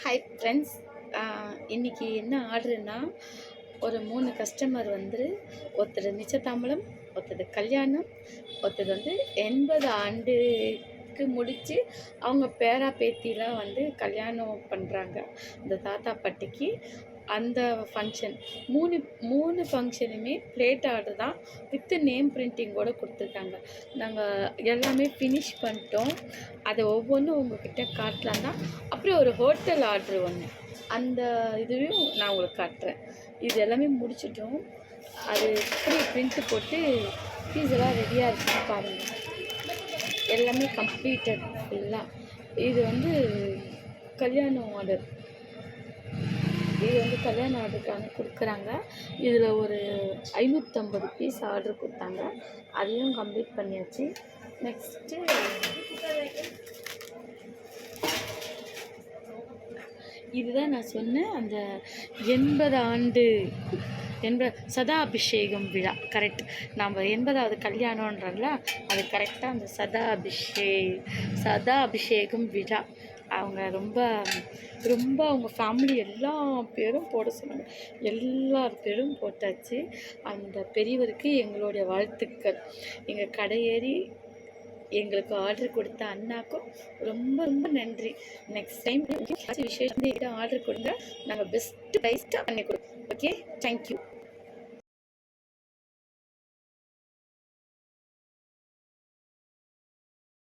Hi friends. இன்றைக்கி என்ன ஆர்டருன்னா, ஒரு 3 கஸ்டமர் வந்து ஒருத்தர் நிச்சயதாம்பலம், ஒருத்தர் கல்யாணம், ஒருத்தர் வந்து 80 ஆண்டுக்கு முடித்து அவங்க பேரா பேத்திலாம் வந்து கல்யாணம் பண்ணுறாங்க இந்த தாத்தா பாட்டிக்கு. அந்த ஃபங்க்ஷன் 3 ஃபங்க்ஷனுமே பிளேட் ஆர்டர் தான், வித் நேம் பிரிண்டிங்கோடு கொடுத்துருக்காங்க. நாங்கள் எல்லாமே ஃபினிஷ் பண்ணிட்டோம். அதை ஒவ்வொன்றும் உங்கள்கிட்ட காட்டலாம் தான். அப்புறம் ஒரு ஹோட்டல் ஆர்டர் ஒன்று, அந்த இதுவையும் நான் உங்களுக்கு காட்டுறேன். இது எல்லாமே முடிச்சிட்டோம். அது எப்படி பிரிண்ட்டு போட்டு பீஸெல்லாம் ரெடியாக இருக்குன்னு பாருங்கள். எல்லாமே கம்ப்ளீட்டட் ஃபுல்லாக. இது வந்து கல்யாணம் ஆர்டர். இது வந்து கல்யாண ஆர்டருக்கான கொடுக்குறாங்க. இதில் ஒரு 550 பீஸ் ஆர்டர் கொடுத்தாங்க. அதையும் கம்ப்ளீட் பண்ணியாச்சு. நெக்ஸ்ட்டு இதுதான் நான் சொன்னேன், அந்த 80 ஆண்டு சதா அபிஷேகம் விழா. கரெக்ட், நம்ம 80வது கல்யாணம்ன்றல அது கரெக்டாக அந்த சதா அபிஷேகம் விழா. அவங்க ரொம்ப ரொம்ப அவங்க ஃபேமிலி எல்லா பேரும் போட சொன்னாங்க. எல்லார் பேரும் போட்டாச்சு. அந்த பெரியவருக்கு எங்களுடைய வாழ்த்துக்கள். எங்கள் கடையேறி எங்களுக்கு ஆர்டர் கொடுத்த அண்ணாக்கும் ரொம்ப ரொம்ப நன்றி. நெக்ஸ்ட் டைம் விசேஷம் ஆர்டர் கொடுங்க, நாங்கள் பெஸ்ட்டு ப்ரைஸ்ட்டாக பண்ணி கொடுப்போம். Okay, thank you.